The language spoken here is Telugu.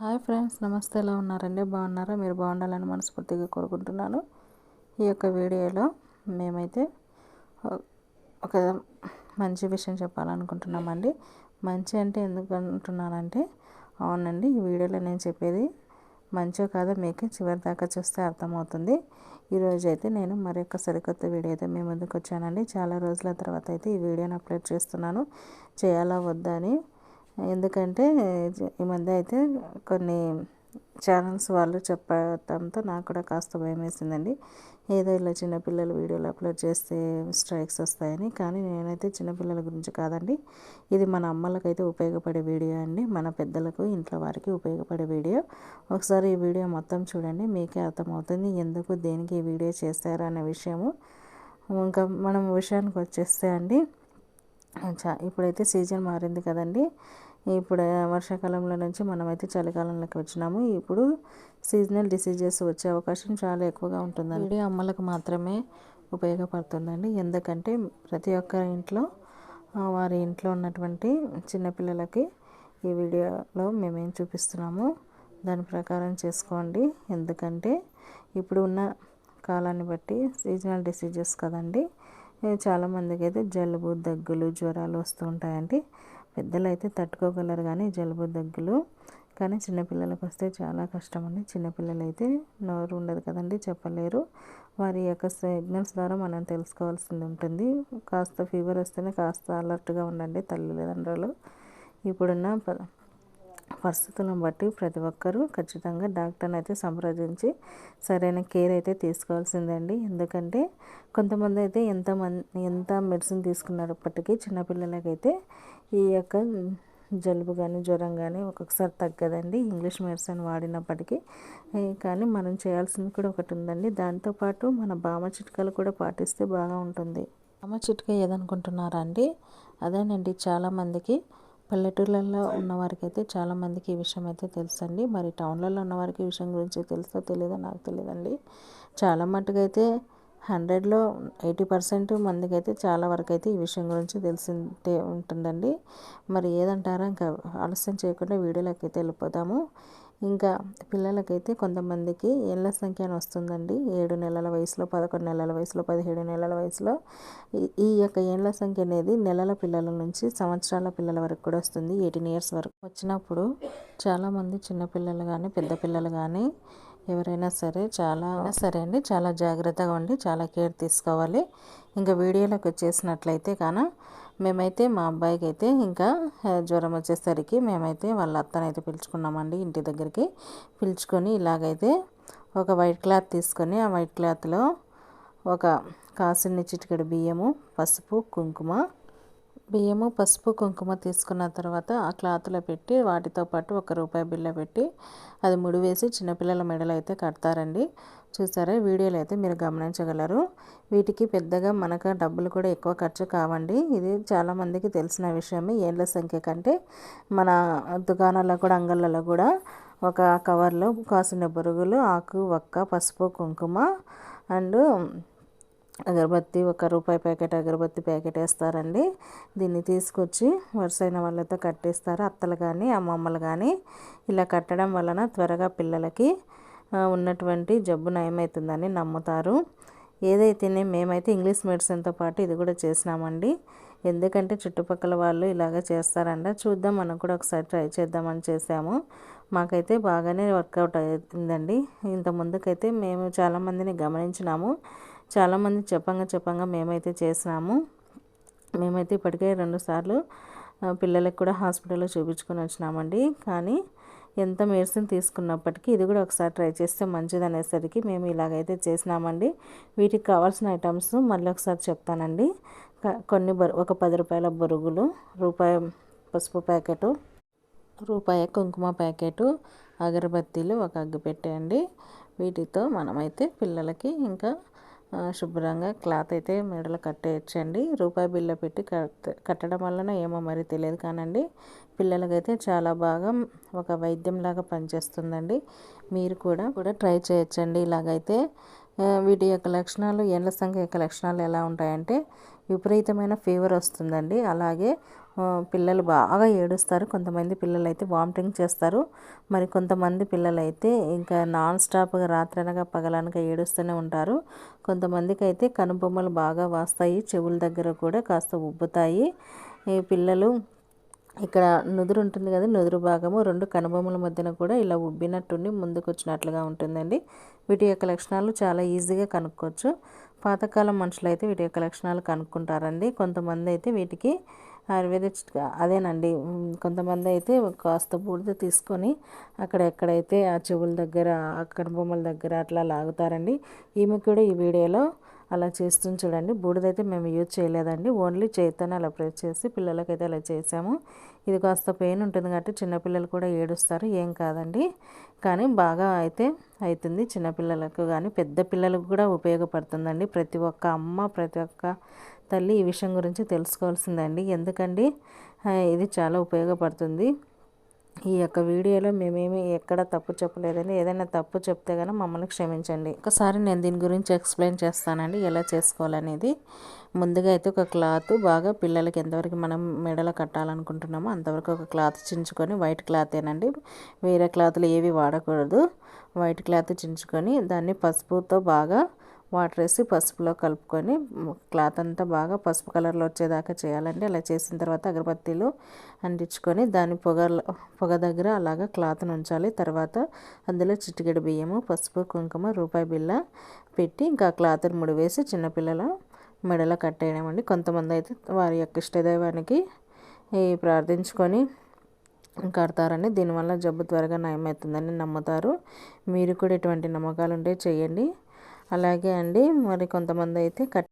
హాయ్ ఫ్రెండ్స్, నమస్తే. ఎలా ఉన్నారండి? బాగున్నారా? మీరు బాగుండాలని మనస్ఫూర్తిగా కోరుకుంటున్నాను. ఈ యొక్క వీడియోలో మేమైతే ఒక మంచి విషయం చెప్పాలనుకుంటున్నామండి. మంచి అంటే ఎందుకు అంటున్నానంటే, అవునండి, ఈ వీడియోలో నేను చెప్పేది మంచో కాదో మీకు చివరి దాకా చూస్తే అర్థమవుతుంది. ఈరోజు అయితే నేను మరొక సరికొత్త వీడియో అయితే మీ ముందుకు వచ్చానండి. చాలా రోజుల తర్వాత అయితే ఈ వీడియోని అప్లోడ్ చేస్తున్నాను. చేయాలా వద్దా అని. ఎందుకంటే ఈ మధ్య అయితే కొన్ని ఛానల్స్ వాళ్ళు చెప్పడంతో నాకు కూడా కాస్త భయం వేసిందండి. ఏదో ఇలా చిన్నపిల్లల వీడియోలు అప్లోడ్ చేస్తే స్ట్రైక్స్ వస్తాయని. కానీ నేనైతే చిన్నపిల్లల గురించి కాదండి, ఇది మన అమ్మలకైతే ఉపయోగపడే వీడియో అండి. మన పెద్దలకు, ఇంట్లో వారికి ఉపయోగపడే వీడియో. ఒకసారి ఈ వీడియో మొత్తం చూడండి, మీకే అర్థమవుతుంది ఎందుకు దేనికి ఈ వీడియో చేశారు అనే విషయము. ఇంకా మనం విషయానికి వచ్చేస్తే అండి, ఇప్పుడైతే సీజన్ మారింది కదండి. ఇప్పుడు వర్షాకాలంలో నుంచి మనమైతే చలికాలంలోకి వచ్చినాము. ఇప్పుడు సీజనల్ డిసీజెస్ వచ్చే అవకాశం చాలా ఎక్కువగా ఉంటుందండి. అమ్మలకు మాత్రమే ఉపయోగపడుతుందండి. ఎందుకంటే ప్రతి ఒక్క ఇంట్లో వారి ఇంట్లో ఉన్నటువంటి చిన్నపిల్లలకి ఈ వీడియోలో మేమేం చూపిస్తున్నాము దాని ప్రకారం చేసుకోండి. ఎందుకంటే ఇప్పుడు ఉన్న కాలాన్ని బట్టి సీజనల్ డిసీజెస్ కదండి, చాలామందికి అయితే జలుబు, దగ్గులు, జ్వరాలు వస్తూ ఉంటాయండి. పెద్దలు అయితే తట్టుకోగలరు కానీ జలుబు, దగ్గులు. కానీ చిన్నపిల్లలకు వస్తే చాలా కష్టం అండి. చిన్నపిల్లలు అయితే నోరు ఉండదు కదండి, చెప్పలేరు. వారి యొక్క సిగ్నల్స్ ద్వారా మనం తెలుసుకోవాల్సింది ఉంటుంది. కాస్త ఫీవర్ వస్తేనే కాస్త అలర్ట్గా ఉండండి తల్లిదండ్రులు. ఇప్పుడున్న పరిస్థితులను బట్టి ప్రతి ఒక్కరూ ఖచ్చితంగా డాక్టర్ని అయితే సంప్రదించి సరైన కేర్ అయితే తీసుకోవాల్సిందండి. ఎందుకంటే కొంతమంది అయితే ఎంత మెడిసిన్ తీసుకున్నప్పటికీ చిన్నపిల్లలకైతే ఈ యొక్క జలుబు కానీ జ్వరం కానీ ఒక్కొక్కసారి తగ్గదండి, ఇంగ్లీష్ మెడిసిన్ వాడినప్పటికీ. కానీ మనం చేయాల్సింది కూడా ఒకటి ఉందండి. దాంతోపాటు మన బామ చిట్కాలు కూడా పాటిస్తే బాగా ఉంటుంది. బామ చిట్కా ఏదనుకుంటున్నారా అండి? అదేనండి, చాలామందికి పల్లెటూళ్ళల్లో ఉన్నవారికి అయితే చాలామందికి ఈ విషయం అయితే తెలుసండి. మరి టౌన్లలో ఉన్నవారికి ఈ విషయం గురించి తెలుసో తెలీదో నాకు తెలియదండి. చాలా మట్టుకు అయితే 100లో 80% మందికి అయితే చాలా వరకు అయితే ఈ విషయం గురించి తెలిసిందే ఉంటుందండి. మరి ఏదంటారా, ఇంకా ఆలస్యం చేయకుండా వీడియోలోకి అయితే వెళ్ళిపోదాము. ఇంకా పిల్లలకైతే కొంతమందికి ఏళ్ళ సంఖ్య అని వస్తుందండి. 7 నెలల వయసులో, 11 నెలల వయసులో, 17 నెలల వయసులో. ఈ యొక్క ఏళ్ళ సంఖ్య అనేది నెలల పిల్లల నుంచి సంవత్సరాల పిల్లల వరకు కూడా వస్తుంది. 18 ఇయర్స్ వరకు వచ్చినప్పుడు చాలామంది చిన్నపిల్లలు కానీ పెద్ద పిల్లలు కానీ ఎవరైనా సరే అండి చాలా జాగ్రత్తగా ఉండి చాలా కేర్ తీసుకోవాలి. ఇంకా వీడియోలోకి వచ్చేసినట్లయితే మేమైతే మా అబ్బాయికి అయితే ఇంకా జ్వరం వచ్చేసరికి మేమైతే వాళ్ళ అత్తనైతే పిలుచుకున్నామండి. ఇంటి దగ్గరికి పిలుచుకొని ఇలాగైతే ఒక వైట్ క్లాత్ తీసుకొని ఆ వైట్ క్లాత్లో ఒక కాసిన్ని చిటికెడు బియ్యము, పసుపు, కుంకుమ తీసుకున్న తర్వాత ఆ క్లాత్లో పెట్టి వాటితో పాటు ₹1 బిళ్ళ పెట్టి అది ముడివేసి చిన్నపిల్లల మెడలో అయితే కడతారండి. చూసారా, వీడియోలో అయితే మీరు గమనించగలరు. వీటికి పెద్దగా మనకు డబ్బులు కూడా ఎక్కువ ఖర్చు కావండి. ఇది చాలామందికి తెలిసిన విషయమే. ఏళ్ళ సంఖ్య కంటే మన దుకాణాల్లో కూడా, అంగళ్ళలో కూడా ఒక కవర్లో కాసిన బొరుగులు, ఆకు, వక్క, పసుపు, కుంకుమ and agarbatti, ₹1 packet agarbatti packet వేస్తారండి. దీన్ని తీసుకొచ్చి వరుసైన వాళ్ళతో కట్టేస్తారు. అత్తలు కానీ అమ్మమ్మలు కానీ ఇలా కట్టడం వలన త్వరగా పిల్లలకి ఉన్నటువంటి జబ్బు నయమవుతుందని నమ్ముతారు. ఏదైతేనే మేమైతే ఇంగ్లీష్ మెడిసిన్తో పాటు ఇది కూడా చేసినామండి. ఎందుకంటే చుట్టుపక్కల వాళ్ళు ఇలాగ చేస్తారంట, చూద్దాం మనం కూడా ఒకసారి ట్రై చేద్దామని చేసాము. మాకైతే బాగానే వర్కౌట్ అవుతుందండి. ఇంత ముందుకైతే మేము చాలామందిని గమనించినాము. చాలామంది చెప్పంగా మేమైతే చేసినాము. మేమైతే ఇప్పటికే 2 సార్లు పిల్లలకు కూడా హాస్పిటల్లో చూపించుకొని వచ్చినామండి. కానీ ఎంత మెడిసిన్ తీసుకున్నప్పటికీ ఇది కూడా ఒకసారి ట్రై చేస్తే మంచిది అనేసరికి మేము ఇలాగైతే చేసినామండి. వీటికి కావాల్సిన ఐటమ్స్ మళ్ళీ ఒకసారి చెప్తానండి. కొన్ని ఒక ₹10 బొరుగులు, ₹1 పసుపు ప్యాకెటు, ₹1 కుంకుమ ప్యాకెటు, అగరబత్తీలు, ఒక అగ్గిపెట్టె అండి. వీటితో మనమైతే పిల్లలకి ఇంకా శుభ్రంగా క్లాత్ అయితే మెడలో కట్టేయచ్చండి. ₹1 బిళ్ళ పెట్టి కట్టడం వలన ఏమో మరి తెలియదు కానండి, పిల్లలకైతే చాలా బాగా ఒక వైద్యంలాగా పనిచేస్తుందండి. మీరు కూడా ట్రై చేయొచ్చండి ఇలాగైతే. వీటి యొక్క లక్షణాలు, ఏళ్ళ సంఖ్య యొక్క లక్షణాలు ఎలా ఉంటాయంటే విపరీతమైన ఫీవర్ వస్తుందండి. అలాగే పిల్లలు బాగా ఏడుస్తారు. కొంతమంది పిల్లలు అయితే వామిటింగ్ చేస్తారు. మరి కొంతమంది పిల్లలు అయితే ఇంకా నాన్ స్టాప్గా రాత్రనగా పగలనగా ఏడుస్తూనే ఉంటారు. కొంతమందికి అయితే కనుబొమ్మలు బాగా వాస్తాయి, చెవుల దగ్గర కూడా కాస్త ఉబ్బుతాయి. ఈ పిల్లలు ఇక్కడ నుదురు ఉంటుంది కదా, నుదురు భాగము రెండు కనుబొమ్మల మధ్యన కూడా ఇలా ఉబ్బినట్టుండి ముందుకు వచ్చినట్లుగా ఉంటుందండి. వీటి యొక్క లక్షణాలు చాలా ఈజీగా కనుక్కోవచ్చు. పాతకాలం మనుషులు అయితే వీటి యొక్క లక్షణాలు కనుక్కుంటారండి. కొంతమంది అయితే వీటికి ఆయుర్వేదిక్ అదేనండి, కొంతమంది అయితే కాస్త బూడిద తీసుకొని అక్కడ ఎక్కడైతే ఆ చెవుల దగ్గర ఆ కనుబొమ్మల దగ్గర అట్లా లాగుతారండి. ఈమె కూడా ఈ వీడియోలో అలా చేస్తుంది చూడండి. బూడిదైతే మేము యూజ్ చేయలేదండి, ఓన్లీ చేతితోనే అలా ప్రెస్ చేసి పిల్లలకైతే అలా చేసాము. ఇది కాస్త పెయిన్ ఉంటుంది కాబట్టి చిన్నపిల్లలు కూడా ఏడుస్తారు, ఏం కాదండి. కానీ బాగా అయితే అవుతుంది చిన్నపిల్లలకు కానీ పెద్ద పిల్లలకు కూడా ఉపయోగపడుతుందండి. ప్రతి ఒక్క అమ్మ ప్రతి ఒక్క తల్లి ఈ విషయం గురించి తెలుసుకోవాల్సిందండి. ఎందుకండి ఇది చాలా ఉపయోగపడుతుంది. ఈ యొక్క వీడియోలో మేమేమి ఎక్కడ తప్పు చెప్పలేదండి. ఏదైనా తప్పు చెప్తే కనుక మమ్మల్ని క్షమించండి. ఒకసారి నేను దీని గురించి ఎక్స్ప్లెయిన్ చేస్తానండి ఎలా చేసుకోవాలనేది. ముందుగా అయితే ఒక క్లాత్ బాగా పిల్లలకి ఎంతవరకు మనం మెడలో కట్టాలనుకుంటున్నామో అంతవరకు ఒక క్లాత్ చించుకొని, వైట్ క్లాతేనండి, వేరే క్లాత్లు ఏవి వాడకూడదు. వైట్ క్లాత్ చించుకొని దాన్ని పసుపుతో బాగా వాటర్ వేసి పసుపులో కలుపుకొని క్లాత్ అంతా బాగా పసుపు కలర్లో వచ్చేదాకా చేయాలండి. అలా చేసిన తర్వాత అగరబత్తీలు అంటించుకొని దాని పొగ దగ్గర అలాగా క్లాత్ను ఉంచాలి. తర్వాత అందులో చిటికెడు బియ్యము, పసుపు, కుంకుమ, రూపాయి బిళ్ళ పెట్టి ఇంకా క్లాత్ని ముడివేసి చిన్నపిల్లల మెడలో కట్టేయడం అండి. కొంతమంది అయితే వారి యొక్క ఇష్టదైవానికి ప్రార్థించుకొని కడతారండి. దీనివల్ల జబ్బు త్వరగా నయమవుతుందని నమ్ముతారు. మీరు కూడా ఇటువంటి నమ్మకాలు ఉంటే చేయండి. అలాగే అండి, మరి కొంతమంది అయితే